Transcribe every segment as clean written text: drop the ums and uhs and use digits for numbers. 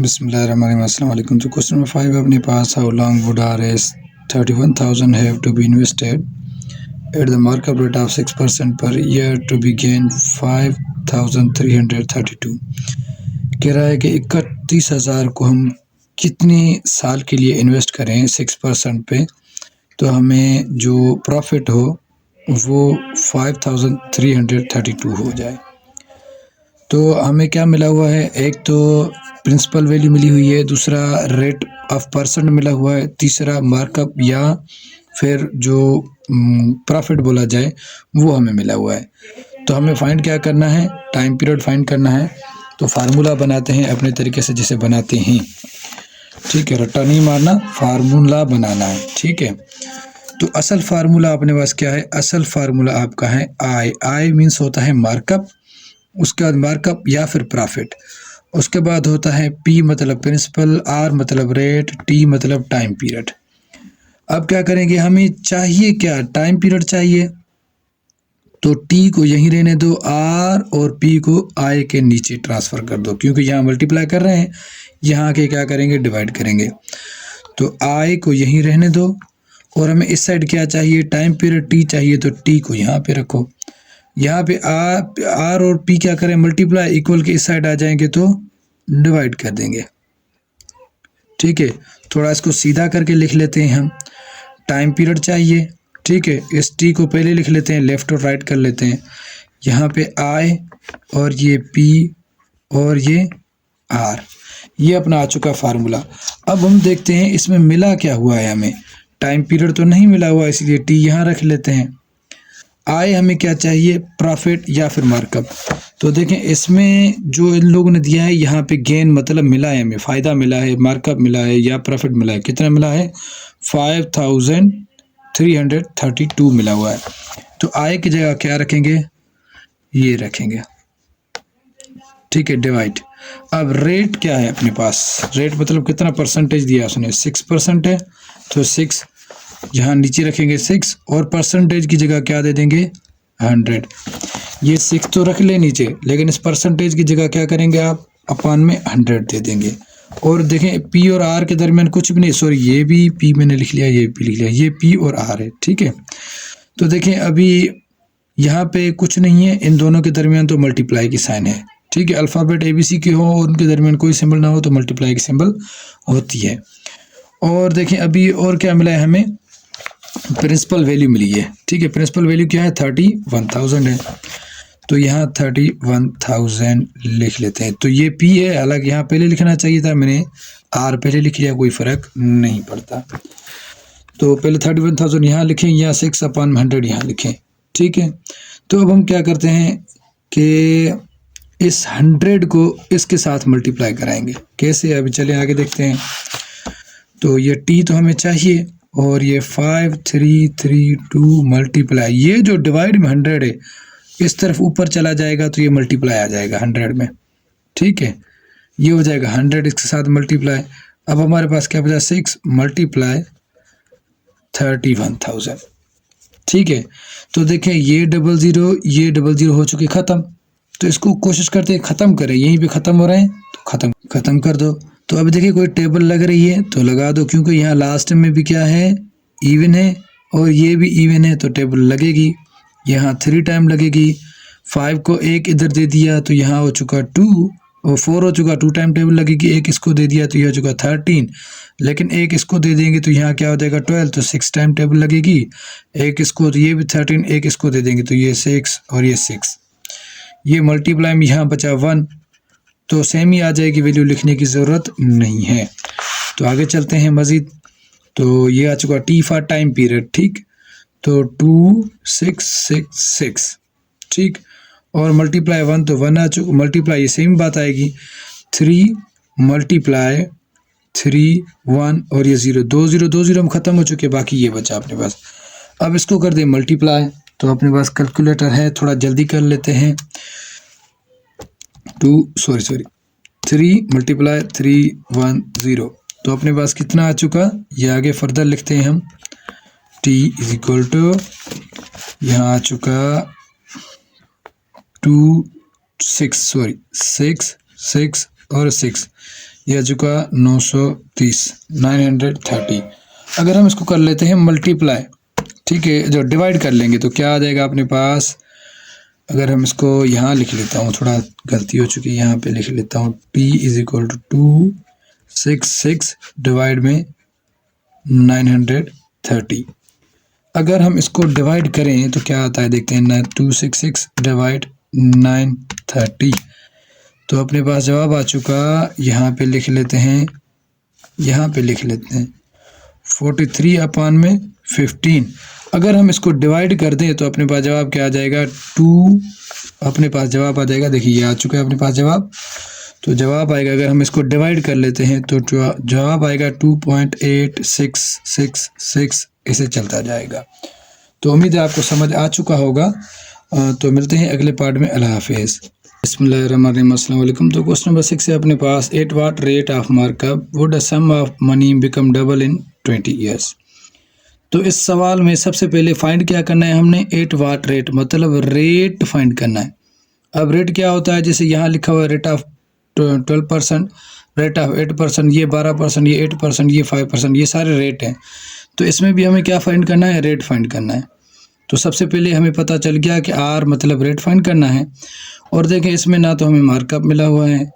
बिस्मिल्लाहिर्रहमानिर्रहीम। अस्सलाम वालेकुम। तो क्वेश्चन नंबर 5 अपने पास, how long would RS 31,000 have to be invested at the markup rate of 6% per year to be gain 5,332। कह रहा है कि 31,000 को हम कितने साल के लिए इन्वेस्ट करें 6% पे, तो हमें जो प्रॉफिट हो वो 5,332 हो जाए। तो हमें क्या मिला हुआ है, एक तो प्रिंसिपल वैल्यू मिली हुई है, दूसरा रेट ऑफ परसेंट मिला हुआ है, तीसरा मार्कअप या फिर जो प्रॉफिट बोला जाए वो हमें मिला हुआ है। तो हमें फाइंड क्या करना है, टाइम पीरियड फाइंड करना है। तो फार्मूला बनाते हैं अपने तरीके से जैसे बनाते हैं, ठीक है। रट्टा नहीं मारना, फार्मूला बनाना है, ठीक है। तो असल फार्मूला अपने पास क्या है, असल फार्मूला आपका है आई मीन्स होता है मार्कअप, उसके बाद मार्कअप या फिर प्रॉफिट, उसके बाद होता है पी मतलब प्रिंसिपल, आर मतलब रेट, टी मतलब टाइम पीरियड। अब क्या करेंगे, हमें चाहिए क्या, टाइम पीरियड चाहिए, तो टी को यहीं रहने दो, आर और पी को आई के नीचे ट्रांसफ़र कर दो, क्योंकि यहाँ मल्टीप्लाई कर रहे हैं, यहाँ के क्या करेंगे, डिवाइड करेंगे। तो आई को यहीं रहने दो, और हमें इस साइड क्या चाहिए, टाइम पीरियड टी चाहिए, तो टी को यहाँ पे रखो। यहाँ पे आर और पी क्या करें, मल्टीप्लाई, इक्वल के इस साइड आ जाएंगे तो डिवाइड कर देंगे, ठीक है। थोड़ा इसको सीधा करके लिख लेते हैं हम। टाइम पीरियड चाहिए, ठीक है, इस टी को पहले लिख लेते हैं, लेफ्ट और राइट कर लेते हैं। यहाँ पे आई और ये पी और ये आर, ये अपना आ चुका फार्मूला। अब हम देखते हैं इसमें मिला क्या हुआ है, हमें टाइम पीरियड तो नहीं मिला हुआ, इसलिए टी यहाँ रख लेते हैं। आय हमें क्या चाहिए, प्रॉफिट या फिर मार्कअप। तो देखें इसमें जो इन लोगों ने दिया है, यहाँ पे गेन मतलब मिला है, हमें फ़ायदा मिला है, मार्कअप मिला है या प्रॉफिट मिला है, कितना मिला है, 5,332 मिला हुआ है। तो आय की जगह क्या रखेंगे, ये रखेंगे, ठीक है, डिवाइड। अब रेट क्या है अपने पास, रेट मतलब कितना परसेंटेज दिया उसने, 6% है, तो 6 यहाँ नीचे रखेंगे 6, और परसेंटेज की जगह क्या दे देंगे, 100। ये 6 तो रख ले नीचे, लेकिन इस परसेंटेज की जगह क्या करेंगे आप, अपान में 100 दे देंगे। और देखें पी और आर के दरमियान कुछ भी नहीं, सॉरी ये भी पी मैंने लिख लिया, ये पी लिख लिया, ये पी और आर है, ठीक है। तो देखें अभी यहाँ पे कुछ नहीं है, इन दोनों के दरमियान तो मल्टीप्लाई की साइन है, ठीक है। अल्फ़ाबेट ABC के हो और उनके दरमियान कोई सिंबल ना हो तो मल्टीप्लाई की सिंबल होती है। और देखें अभी और क्या मिला है, हमें प्रिंसिपल वैल्यू मिली है, ठीक है। प्रिंसिपल वैल्यू क्या है, 31,000 है, तो यहाँ 31,000 लिख लेते हैं। तो ये P है, हालांकि यहाँ पहले लिखना चाहिए था, मैंने R पहले लिख लिया, कोई फ़र्क नहीं पड़ता। तो पहले 31,000 यहाँ लिखें, या 6/100 यहाँ लिखें, ठीक है। तो अब हम क्या करते हैं कि इस 100 को इसके साथ मल्टीप्लाई कराएंगे, कैसे, अभी चलें आगे देखते हैं। तो ये T तो हमें चाहिए, और ये 5,332 मल्टीप्लाई, ये जो डिवाइड में 100 है, इस तरफ ऊपर चला जाएगा तो ये मल्टीप्लाई आ जाएगा 100 में, ठीक है। ये हो जाएगा 100 इसके साथ मल्टीप्लाई। अब हमारे पास क्या बचा, 6 मल्टीप्लाई 31,000, ठीक है। तो देखें ये 00 ये 00 हो चुके ख़त्म। तो इसको कोशिश करते हैं ख़त्म करें, यहीं पे ख़त्म हो रहे हैं तो ख़त्म कर दो। तो अभी देखिए कोई टेबल लग रही है तो लगा दो, क्योंकि यहाँ लास्ट में भी क्या है, इवन है, और ये भी इवन है, तो टेबल लगेगी। यहाँ 3 टाइम लगेगी, 5 को 1 इधर दे दिया तो यहाँ हो चुका 2, और 4 हो चुका, 2 टाइम टेबल लगेगी, 1 इसको दे दिया तो यह हो चुका 13, लेकिन 1 इसको दे देंगे तो यहाँ क्या हो जाएगा 12, तो 6 टाइम टेबल लगेगी, 1 इसको तो ये भी 13, 1 इसको दे देंगे तो ये 6 और ये 6, ये मल्टीप्लाई में यहाँ बचा 1, तो सेम ही आ जाएगी, वैल्यू लिखने की ज़रूरत नहीं है। तो आगे चलते हैं मज़ीद। तो ये आ चुका T फॉर टाइम पीरियड, ठीक, तो 2666, ठीक, और मल्टीप्लाई 1 तो 1 आ चुका, मल्टीप्लाई ये सेम बात आएगी, 3 मल्टीप्लाई 3 1 और ये 0, 2 0 2 0 हम ख़त्म हो चुके, बाकी ये बचा अपने पास। अब इसको कर दें मल्टीप्लाई, तो अपने पास कैलकुलेटर है, थोड़ा जल्दी कर लेते हैं। 3 मल्टीप्लाई 310, तो अपने पास कितना आ चुका, ये आगे फर्दर लिखते हैं हम। T इज इक्वल टू, यहाँ आ चुका 6 और 6, ये आ चुका 930, 930। अगर हम इसको कर लेते हैं मल्टीप्लाई, ठीक है, जो डिवाइड कर लेंगे तो क्या आ जाएगा अपने पास। अगर हम इसको यहाँ लिख लेता हूँ, थोड़ा गलती हो चुकी है, यहाँ पे लिख लेता हूँ t is equal to 266 divide में 930। अगर हम इसको डिवाइड करें तो क्या आता है देखते हैं, 266 डिवाइड 930। तो अपने पास जवाब आ चुका, यहाँ पे लिख लेते हैं, यहाँ पे लिख लेते हैं 43/15। अगर हम इसको डिवाइड कर दें तो अपने पास जवाब क्या आ जाएगा, 2, अपने पास जवाब आ जाएगा, देखिए ये आ चुका है अपने पास जवाब। तो जवाब आएगा, अगर हम इसको डिवाइड कर लेते हैं तो जवाब आएगा 2.8666, ऐसे चलता जाएगा। तो उम्मीद है आपको समझ आ चुका होगा। तो मिलते हैं अगले पार्ट में। अल्लाह हाफिज़। बिस्मिल्लाहिर्रहमानिर्रहीम। अस्सलाम वालेकुम। तो क्वेश्चन नंबर 6 है अपने पास, at what rate of markup would the sum of money become double in 20 years. तो इस सवाल में सबसे पहले फाइंड क्या करना है हमने, 8 वाट रेट, मतलब रेट फाइंड करना है। अब रेट क्या होता है, जैसे यहाँ लिखा हुआ है रेट ऑफ 12%, रेट ऑफ 8%, ये 12%, ये 8%, ये 5%, ये सारे रेट हैं। तो इसमें भी हमें क्या फाइंड करना है, रेट फाइंड करना है। तो सबसे पहले हमें पता चल गया कि आर मतलब रेट फाइंड करना है। और देखें इसमें ना तो हमें मार्कअप मिला हुआ है,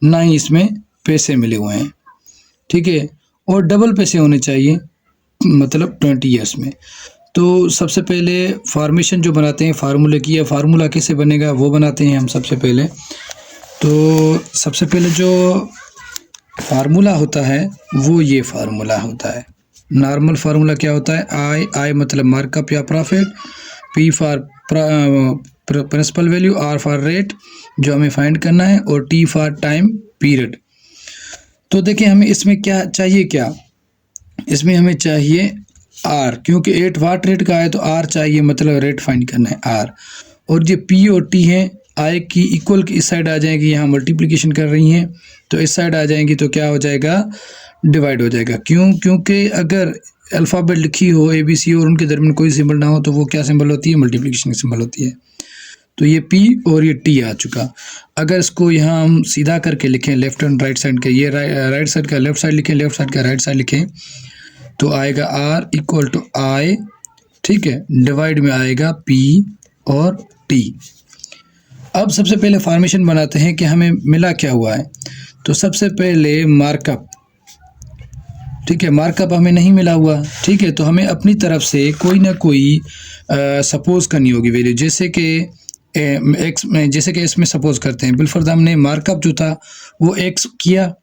ना ही इसमें पैसे मिले हुए हैं, ठीक है, और डबल पैसे होने चाहिए, मतलब 20 ईयर्स में। तो सबसे पहले फॉर्मेशन जो बनाते हैं फार्मूले की, या फार्मूला कैसे बनेगा वो बनाते हैं हम सबसे पहले। तो सबसे पहले जो फार्मूला होता है वो ये फार्मूला होता है। नॉर्मल फार्मूला क्या होता है, आई मतलब मार्कअप या profit, P for principal value, R for rate जो हमें फाइंड करना है, और टी फॉर टाइम पीरियड। तो देखिए हमें इसमें क्या चाहिए, क्या इसमें हमें चाहिए आर, क्योंकि 8 वाट रेट का है तो आर चाहिए, मतलब रेट फाइंड करना है आर। और जो पी और टी है आई की इक्वल की इस साइड आ जाएंगी, यहाँ मल्टीप्लिकेशन कर रही हैं तो इस साइड आ जाएंगी, तो क्या हो जाएगा, डिवाइड हो जाएगा। क्यों, क्योंकि अगर अल्फ़ाबेट लिखी हो ABC और उनके दरमियान कोई सिंबल ना हो तो वो क्या सिंबल होती है, मल्टीप्लिकेशन की सिंबल होती है। तो ये P और ये T आ चुका। अगर इसको यहाँ हम सीधा करके लिखें, लेफ्ट एंड राइट साइड का, ये राइट साइड का लेफ्ट साइड लिखें, लेफ्ट साइड का राइट साइड लिखें, तो आएगा R इक्वल टू I, ठीक है, डिवाइड में आएगा P और T। अब सबसे पहले फॉर्मेशन बनाते हैं कि हमें मिला क्या हुआ है। तो सबसे पहले मार्कअप, ठीक है, मार्कअप हमें नहीं मिला हुआ, ठीक है, तो हमें अपनी तरफ से कोई ना कोई सपोज करनी होगी वैल्यू, जैसे कि एक्स में, जैसे कि इसमें सपोज करते हैं बिलफर्ज हमने मार्कअप जो था वो एक्स किया,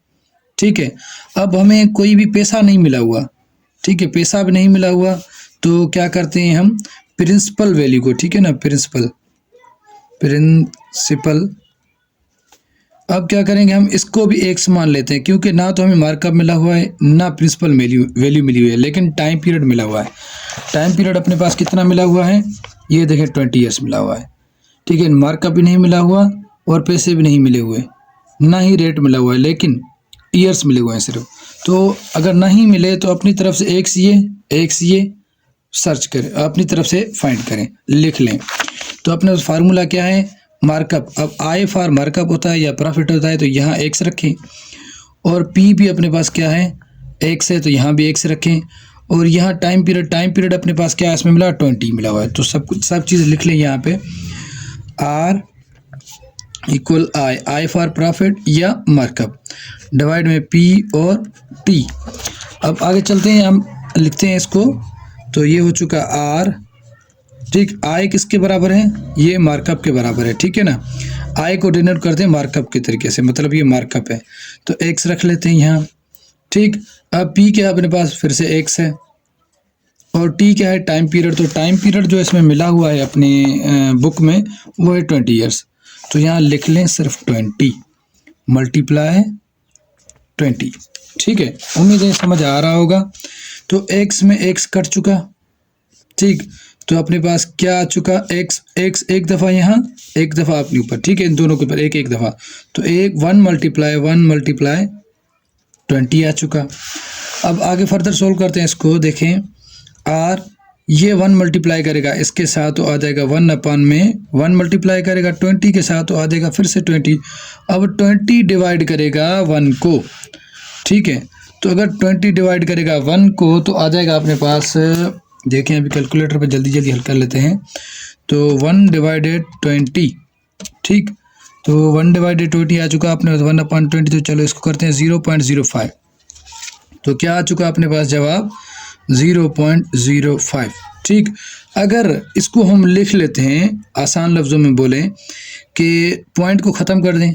ठीक है। अब हमें कोई भी पैसा नहीं मिला हुआ, ठीक है, पैसा भी नहीं मिला हुआ, तो क्या करते हैं हम प्रिंसिपल वैल्यू को, ठीक है ना, प्रिंसिपल, अब क्या करेंगे हम इसको भी एक्स मान लेते हैं, क्योंकि ना तो हमें मार्कअप मिला हुआ है ना प्रिंसिपल वैल्यू मिली हुई है, लेकिन टाइम पीरियड मिला हुआ है। टाइम पीरियड अपने पास कितना मिला हुआ है, ये देखें 20 ईयर्स मिला हुआ है, ठीक है। मार्कअप भी नहीं मिला हुआ और पैसे भी नहीं मिले हुए, ना ही रेट मिला हुआ है, लेकिन ईयर्स मिले हुए हैं सिर्फ। तो अगर नहीं मिले तो अपनी तरफ से एक्स ये सर्च करें, अपनी तरफ से फाइंड करें, लिख लें। तो अपना फार्मूला क्या है, मार्कअप। अब आई फॉर मार्कअप होता है या प्रॉफिट होता है, तो यहाँ एक्स रखें, और पी भी अपने पास क्या है, एक्स है, तो यहाँ भी एक्स रखें। और यहाँ टाइम पीरियड अपने पास क्या है, इसमें मिला 20 मिला हुआ है, तो सब चीज़ लिख लें यहाँ पे। R equal I for profit या मार्कअप, डिवाइड में पी और टी। अब आगे चलते हैं, हम लिखते हैं इसको। तो ये हो चुका आर, ठीक, आई किसके बराबर है, ये मार्कअप के बराबर है, ठीक है ना। आई को डिनोट करते हैं मार्कअप के तरीके से, मतलब ये मार्कअप है, तो एक्स रख लेते हैं यहाँ, ठीक। अब पी क्या है अपने पास, फिर से एक्स है, और टी क्या है, टाइम पीरियड। तो टाइम पीरियड जो इसमें मिला हुआ है अपनी बुक में वो है 20 ईयर्स, तो यहाँ लिख लें सिर्फ 20 मल्टीप्लाई 20, ठीक है। उम्मीद है समझ आ रहा होगा। तो एक्स में एक्स कट चुका, ठीक, तो अपने पास क्या आ चुका, एक्स एक दफ़ा यहाँ, एक दफ़ा अपने ऊपर, ठीक है, इन दोनों के ऊपर एक दफ़ा, तो 1 मल्टीप्लाई 20 आ चुका। अब आगे फर्दर सोल्व करते हैं इसको, देखें आर ये 1 मल्टीप्लाई करेगा इसके साथ तो आ जाएगा 1 अपान में 1 मल्टीप्लाई करेगा 20 के साथ तो आ जाएगा फिर से 20। अब 20 डिवाइड करेगा 1 को, ठीक है। तो अगर 20 डिवाइड करेगा 1 को तो आ जाएगा अपने पास, देखें अभी कैलकुलेटर पे जल्दी जल्दी हल कर लेते हैं। तो 1 डिवाइडेड 20, ठीक। तो 1 डिवाइडेड 20 आ चुका अपने 1 अपान 20। तो चलो इसको करते हैं 0.05। तो क्या आ चुका अपने पास जवाब 0.05, ठीक। अगर इसको हम लिख लेते हैं आसान लफ्ज़ों में बोलें कि पॉइंट को ख़त्म कर दें।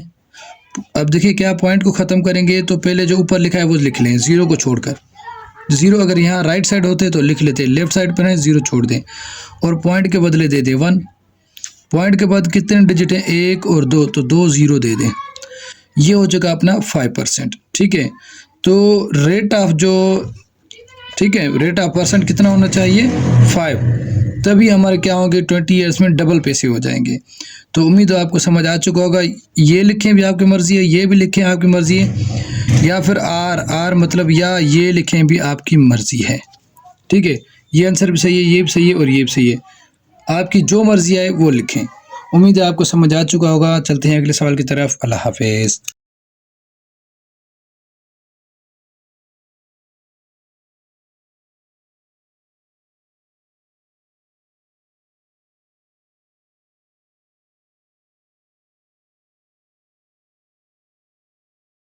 अब देखिए क्या पॉइंट को ख़त्म करेंगे तो पहले जो ऊपर लिखा है वो लिख लें, ज़ीरो को छोड़कर। ज़ीरो अगर यहाँ राइट साइड होते तो लिख लेते, लेफ्ट साइड पर है ज़ीरो छोड़ दें और पॉइंट के बदले दे दें 1। पॉइंट के बाद कितने डिजिट हैं 1 और 2, तो 2 ज़ीरो दे दें। ये हो चुका अपना 5%, ठीक है। तो रेट ऑफ जो, ठीक है, रेट ऑफ परसेंट कितना होना चाहिए 5, तभी हमारे क्या होंगे 20 ईयर्स में डबल पैसे हो जाएंगे। तो उम्मीद है आपको समझ आ चुका होगा। ये लिखें भी आपकी मर्ज़ी है, ये भी लिखें आपकी मर्ज़ी है, या फिर आर मतलब या ये लिखें भी आपकी मर्ज़ी है, ठीक है। ये आंसर भी सही है, ये भी सही है और ये भी सही है, आपकी जो मर्ज़ी है वो लिखें। उम्मीद है आपको समझ आ चुका होगा। चलते हैं अगले सवाल की तरफ। अल्लाह हाफिज़।